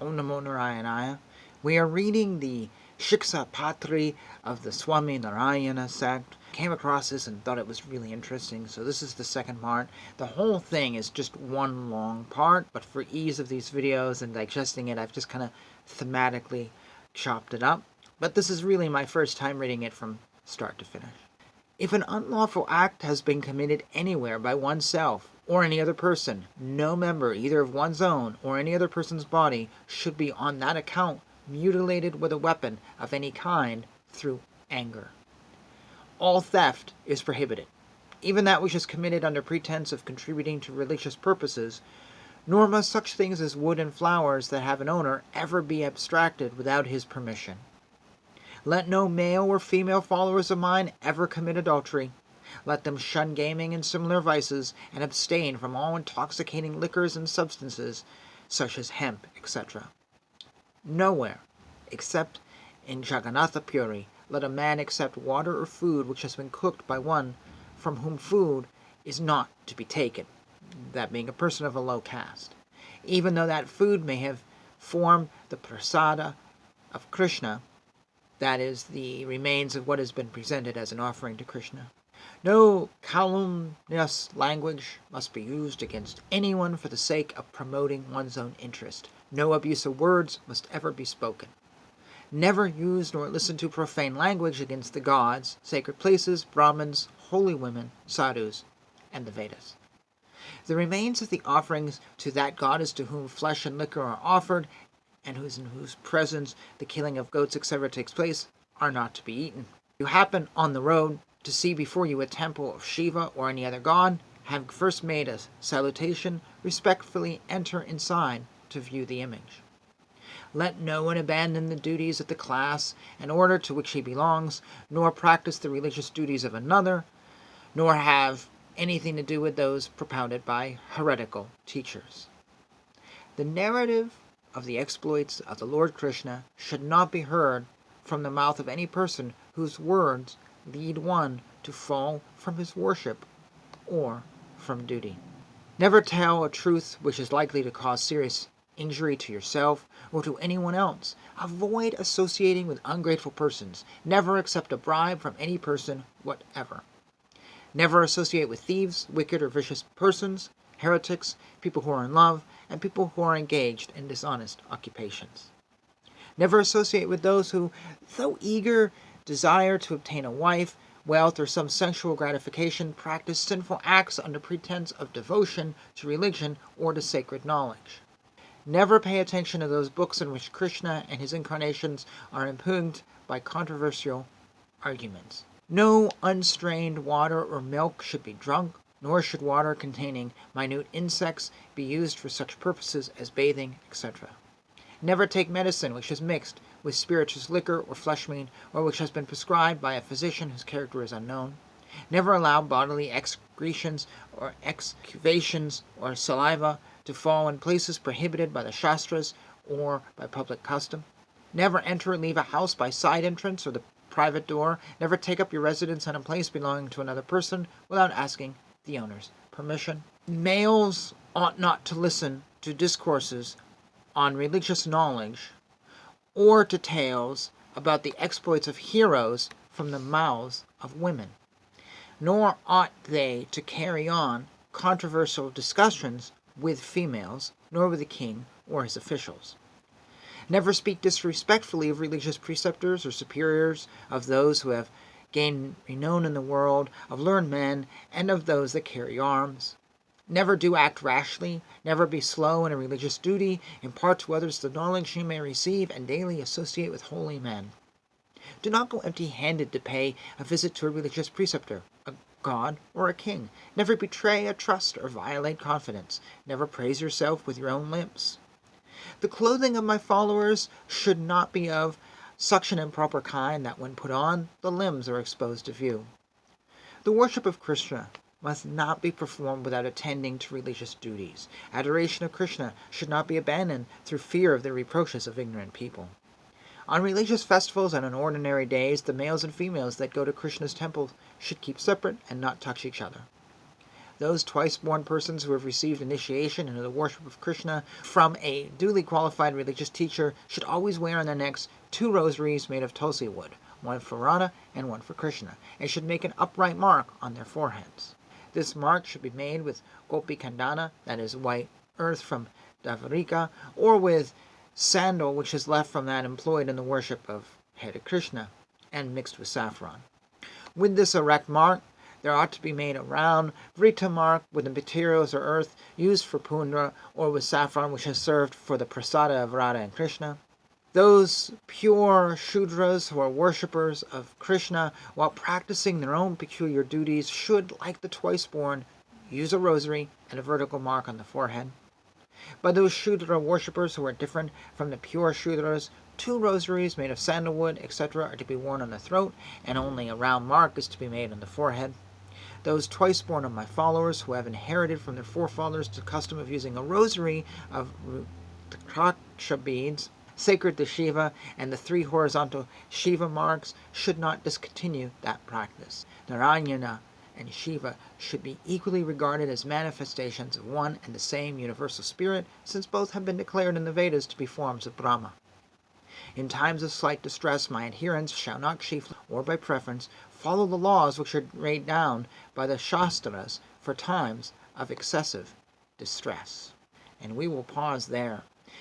Om Namo Narayana. We are reading the Shiksha Patri of the Swami Narayana sect. Came across this and thought it was really interesting, so this is the second part. The whole thing is just one long part, but for ease of these videos and digesting it, I've just kind of thematically chopped it up. But this is really my first time reading it from start to finish. If an unlawful act has been committed anywhere by oneself or any other person, no member either of one's own or any other person's body should be on that account mutilated with a weapon of any kind through anger. All theft is prohibited, even that which is committed under pretense of contributing to religious purposes, nor must such things as wood and flowers that have an owner ever be abstracted without his permission. Let no male or female followers of mine ever commit adultery. Let them shun gaming and similar vices, and abstain from all intoxicating liquors and substances, such as hemp, etc. Nowhere, except in Jagannatha Puri, let a man accept water or food which has been cooked by one from whom food is not to be taken, that being a person of a low caste, even though that food may have formed the prasada of Krishna, that is, the remains of what has been presented as an offering to Krishna. No calumnious language must be used against anyone for the sake of promoting one's own interest. No abusive words must ever be spoken. Never use nor listen to profane language against the gods, sacred places, Brahmins, holy women, sadhus, and the Vedas. The remains of the offerings to that goddess to whom flesh and liquor are offered, and in whose presence the killing of goats, etc. takes place, are not to be eaten. If you happen on the road to see before you a temple of Shiva or any other god, having first made a salutation, respectfully enter inside to view the image. Let no one abandon the duties of the class and order to which he belongs, nor practice the religious duties of another, nor have anything to do with those propounded by heretical teachers. The narrative of the exploits of the Lord Krishna should not be heard from the mouth of any person whose words lead one to fall from his worship or from duty. Never tell a truth which is likely to cause serious injury to yourself or to anyone else. Avoid associating with ungrateful persons. Never accept a bribe from any person whatever. Never associate with thieves, wicked or vicious persons, heretics, people who are in love, and people who are engaged in dishonest occupations. Never associate with those who, though eager, desire to obtain a wife, wealth, or some sensual gratification, practice sinful acts under pretense of devotion to religion or to sacred knowledge. Never pay attention to those books in which Krishna and his incarnations are impugned by controversial arguments. No unstrained water or milk should be drunk, nor should water containing minute insects be used for such purposes as bathing, etc. Never take medicine which is mixed with spirituous liquor or flesh meat, or which has been prescribed by a physician whose character is unknown. Never allow bodily excretions or excavations or saliva to fall in places prohibited by the Shastras or by public custom. Never enter or leave a house by side entrance or the private door. Never take up your residence in a place belonging to another person without asking the owner's permission. Males ought not to listen to discourses on religious knowledge or to tales about the exploits of heroes from the mouths of women. Nor ought they to carry on controversial discussions with females, nor with the king or his officials. Never speak disrespectfully of religious preceptors or superiors, of those who have gained renown in the world, of learned men, and of those that carry arms. Never do act rashly, never be slow in a religious duty, impart to others the knowledge you may receive, and daily associate with holy men. Do not go empty-handed to pay a visit to a religious preceptor, a god, or a king. Never betray a trust or violate confidence. Never praise yourself with your own lips. The clothing of my followers should not be of such an improper kind that when put on, the limbs are exposed to view. The worship of Krishna must not be performed without attending to religious duties. Adoration of Krishna should not be abandoned through fear of the reproaches of ignorant people. On religious festivals and on ordinary days, the males and females that go to Krishna's temple should keep separate and not touch each other. Those twice-born persons who have received initiation into the worship of Krishna from a duly qualified religious teacher should always wear on their necks 2 rosaries made of tulsi wood, one for Radha and one for Krishna, and should make an upright mark on their foreheads. This mark should be made with gopi kandana, that is white earth from Davarika, or with sandal which is left from that employed in the worship of Hare Krishna, and mixed with saffron. With this erect mark, there ought to be made a round vrita mark with the materials or earth used for pundra, or with saffron which is served for the prasada of Radha and Krishna. Those pure Shudras who are worshippers of Krishna while practicing their own peculiar duties should, like the twice-born, use a rosary and a vertical mark on the forehead. By those Shudra worshippers who are different from the pure Shudras, 2 rosaries made of sandalwood, etc. are to be worn on the throat, and only a round mark is to be made on the forehead. Those twice-born of my followers who have inherited from their forefathers the custom of using a rosary of Rudraksha beads, sacred to Shiva, and the 3 horizontal Shiva marks should not discontinue that practice. Narayana and Shiva should be equally regarded as manifestations of one and the same universal spirit, since both have been declared in the Vedas to be forms of Brahma. In times of slight distress, my adherents shall not chiefly, or by preference, follow the laws which are laid down by the Shastras for times of excessive distress. And we will pause there